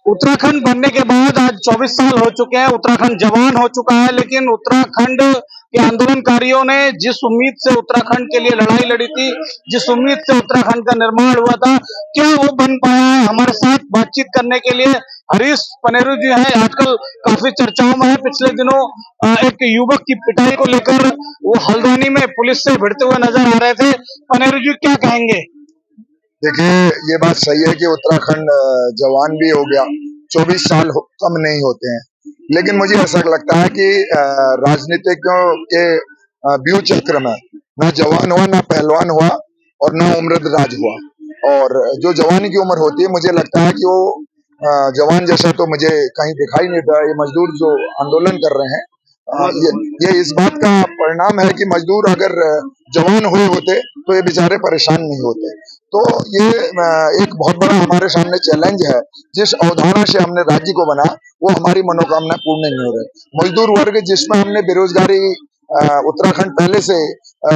उत्तराखंड बनने के बाद आज 24 साल हो चुके हैं, उत्तराखंड जवान हो चुका है, लेकिन उत्तराखंड के आंदोलनकारियों ने जिस उम्मीद से उत्तराखंड के लिए लड़ाई लड़ी थी, जिस उम्मीद से उत्तराखंड का निर्माण हुआ था, क्या वो बन पाया है? हमारे साथ बातचीत करने के लिए हरीश पनेरू जी हैं। आजकल काफी चर्चाओं में है। पिछले दिनों एक युवक की पिटाई को लेकर वो हल्द्वानी में पुलिस से भिड़ते हुए नजर आ रहे थे। पनेरू जी क्या कहेंगे? देखिए, ये बात सही है कि उत्तराखंड जवान भी हो गया। 24 साल कम नहीं होते हैं, लेकिन मुझे ऐसा लगता है कि राजनीतिज्ञों के व्यू चक्र में ना जवान हुआ, ना पहलवान हुआ और ना उम्रदराज हुआ। और जो जवानी की उम्र होती है, मुझे लगता है कि वो जवान जैसा तो मुझे कहीं दिखाई नहीं देता। ये मजदूर जो आंदोलन कर रहे हैं, ये इस बात का परिणाम है कि मजदूर अगर जवान हुए होते तो ये बेचारे परेशान नहीं होते। तो ये एक बहुत बड़ा हमारे सामने चैलेंज है। जिस अवधारणा से हमने राज्य को बना, वो हमारी मनोकामना पूर्ण नहीं हो रही। मजदूर वर्ग जिसमें हमने बेरोजगारी, उत्तराखंड पहले से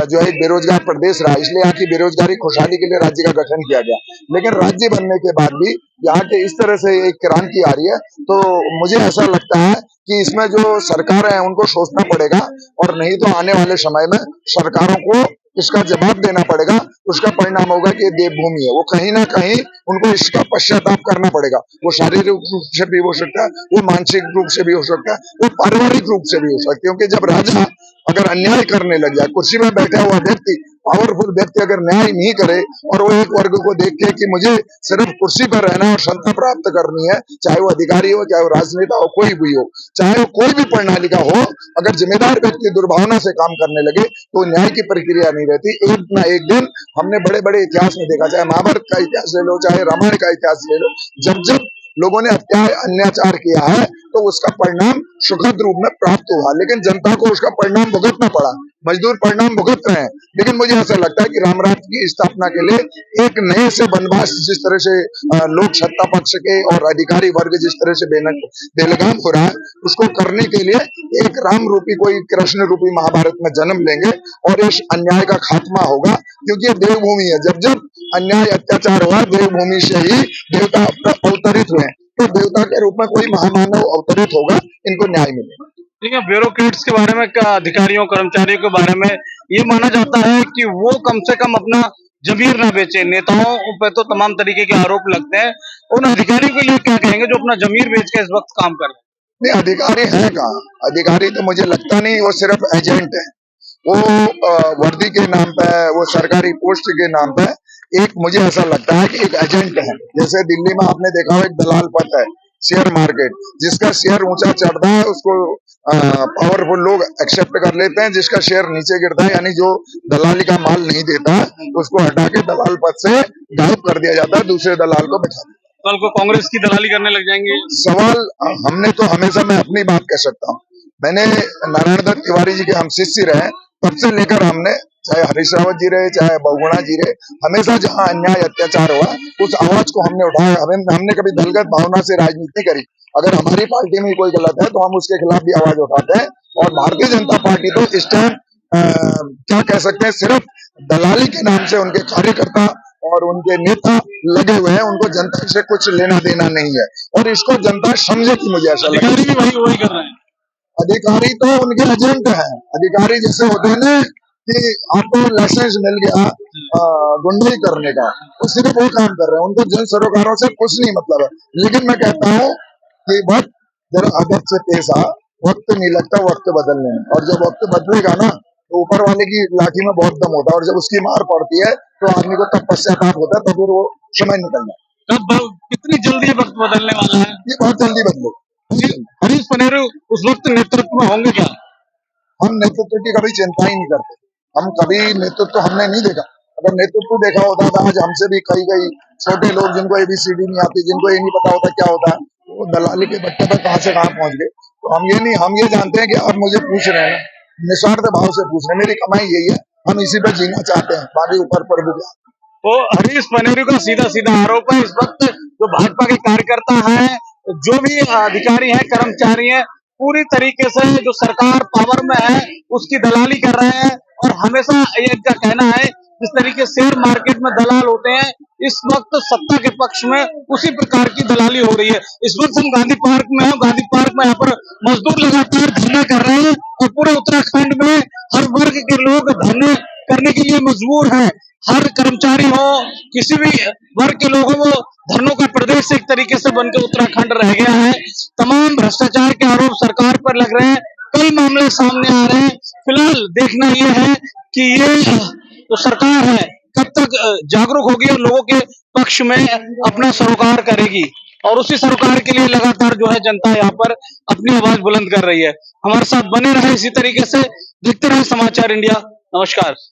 जो है एक बेरोजगार प्रदेश रहा, इसलिए यहाँ की बेरोजगारी खुशहाली के लिए राज्य का गठन किया गया। लेकिन राज्य बनने के बाद भी यहाँ के इस तरह से एक क्रांति आ रही है, तो मुझे ऐसा लगता है कि इसमें जो सरकार है उनको सोचना पड़ेगा, और नहीं तो आने वाले समय में सरकारों को इसका जवाब देना पड़ेगा। उसका परिणाम होगा कि ये देवभूमि है, वो कहीं ना कहीं उनको इसका पश्चाताप करना पड़ेगा। वो शारीरिक रूप से भी हो सकता है, वो मानसिक रूप से भी हो सकता है, वो पारिवारिक रूप से भी हो सकता है। क्योंकि जब राजा अगर अन्याय करने लग जाए, कुर्सी में बैठा हुआ व्यक्ति, पावरफुल व्यक्ति अगर न्याय नहीं करे, और वो एक वर्ग को देख के कि मुझे सिर्फ कुर्सी पर रहना और सत्ता प्राप्त करनी है, चाहे वो अधिकारी हो, चाहे वो राजनेता हो, कोई भी हो, चाहे वो कोई भी प्रणाली का हो, अगर जिम्मेदार व्यक्ति दुर्भावना से काम करने लगे तो न्याय की प्रक्रिया नहीं रहती। एक ना एक दिन हमने बड़े बड़े इतिहास में देखा, चाहे महाभारत का इतिहास ले लो, चाहे रामायण का इतिहास ले लो, जब जब लोगों ने अन्याचार किया है तो उसका परिणाम सुखद रूप में प्राप्त हुआ, लेकिन जनता को उसका परिणाम भुगतना पड़ा। मजदूर परिणाम भुगत रहे हैं। लेकिन मुझे ऐसा लगता है कि रामराज्य की स्थापना के लिए एक नए से वनवास, जिस तरह से लोक सत्ता पक्ष के और अधिकारी वर्ग जिस तरह से बेलगाम हो रहा है, उसको करने के लिए एक राम रूपी, कोई कृष्ण रूपी महाभारत में जन्म लेंगे और इस अन्याय का खात्मा होगा। क्योंकि ये देवभूमि है, जब जब अन्याय अत्याचार हुआ, देवभूमि से ही देवता अवतरित हुए, तो देवता के रूप में कोई महामानव अवतरित होगा, इनको न्याय मिलेगा। ठीक है, ब्यूरोक्रेट्स के बारे में, अधिकारियों कर्मचारियों के बारे में ये माना जाता है कि वो कम से कम अपना जमीर ना बेचे। नेताओं पे तो तमाम तरीके के आरोप लगते हैं, उन अधिकारियों के लिए क्या कहेंगे जो अपना जमीर बेच के इस वक्त काम कर रहे हैं? नहीं, अधिकारी है कहाँ? अधिकारी तो मुझे लगता नहीं, वो सिर्फ एजेंट है। वो वर्दी के नाम पे, वो सरकारी पोस्ट के नाम पे, एक मुझे ऐसा लगता है कि एक एजेंट है। जैसे दिल्ली में आपने देखा हो, एक दलाल पद है, शेयर मार्केट, जिसका शेयर ऊंचा चढ़ता है उसको पावरफुल लोग एक्सेप्ट कर लेते हैं, जिसका शेयर नीचे गिरता है, यानी जो दलाली का माल नहीं देता उसको हटा के दलाल पद से गायब कर दिया जाता है, दूसरे दलाल को बैठा दिया। कल को कांग्रेस की दलाली करने लग जाएंगे? सवाल हमने तो हमेशा, मैं अपनी बात कह सकता हूँ, मैंने नारायण दत्त तिवारी जी के हम शिष्य रहे, तब से लेकर हमने, चाहे हरीश रावत जी रहे, चाहे बहुगुणा जी रहे, हमेशा जहाँ अन्याय अत्याचार हुआ उस आवाज को हमने उठाया। हमने कभी दलगत भावना से राजनीति करी। अगर हमारी पार्टी में कोई गलत है तो हम उसके खिलाफ भी आवाज उठाते हैं। और भारतीय जनता पार्टी तो इस टाइम क्या कह सकते हैं, सिर्फ दलाली के नाम से उनके कार्यकर्ता और उनके नेता लगे हुए हैं, उनको जनता से कुछ लेना देना नहीं है, और इसको जनता समझेगी। मुझे ऐसा लगता है अधिकारी भी वही कर रहे हैं। अधिकारी तो उनके एजेंट हैं। अधिकारी जैसे होते हैं ना कि आपको लाइसेंस मिल गया गुंडई करने का, वो सिर्फ वो काम कर रहे हैं, उनको जन सरोकारों से कुछ नहीं मतलब है। लेकिन मैं कहता हूँ कि वक्त जरा अदब से पेश आ, वक्त नहीं लगता वक्त बदलने में, और जब वक्त बदलेगा ना तो ऊपर वाले की लाठी में बहुत दम होता है, और जब उसकी मार पड़ती है तो आदमी को तब पश्चाताप होता है, तब फिर वो समय निकल जाता कब कितनी जल्दी वक्त बदलने वाला है? है। ये बहुत जल्दी बदले। हरीश पनेरू उस वक्त नेतृत्व में होंगे क्या? हम नेतृत्व की कभी चिंता ही नहीं करते। हम कभी नेतृत्व हमने नहीं देखा। अगर नेतृत्व देखा होता तो आज हमसे भी कई कई छोटे लोग, जिनको एबीसीडी नहीं आती, जिनको ये नहीं पता होता क्या होता है, वो दलाली के बट्टे पर कहाँ से कहाँ पहुंच गए। तो हम ये नहीं, हम ये जानते हैं कि आप मुझे पूछ रहे हैं, निस्वार्थ भाव से पूछ रहे हैं, मेरी कमाई यही है, हम इसी पे जीना चाहते हैं, बाकी ऊपर प्रभु का। तो हरीश पनेरू का सीधा सीधा आरोप है, इस वक्त जो भाजपा के कार्यकर्ता हैं, जो भी अधिकारी हैं, कर्मचारी हैं, पूरी तरीके से जो सरकार पावर में है उसकी दलाली कर रहे हैं। और हमेशा ये इनका कहना है, जिस तरीके शेयर मार्केट में दलाल होते हैं, इस वक्त सत्ता के पक्ष में उसी प्रकार की दलाली हो रही है। इस वक्त हम गांधी पार्क में हैं। गांधी पार्क में यहाँ पर मजदूर लगातार धरना कर रहे हैं और पूरे उत्तराखंड में हर वर्ग के लोग धरने करने के लिए मजबूर हैं। हर कर्मचारी हो, किसी भी वर्ग के लोग हो, वो धरनों का प्रदेश एक तरीके से बनकर उत्तराखंड रह गया है। तमाम भ्रष्टाचार के आरोप सरकार पर लग रहे हैं, कई मामले सामने आ रहे हैं। फिलहाल देखना यह है कि ये जो सरकार है कब तक जागरूक होगी और लोगों के पक्ष में अपना सरोकार करेगी, और उसी सरोकार के लिए लगातार जो है जनता यहाँ पर अपनी आवाज बुलंद कर रही है। हमारे साथ बने रहे इसी तरीके से, देखते रहे समाचार इंडिया। नमस्कार।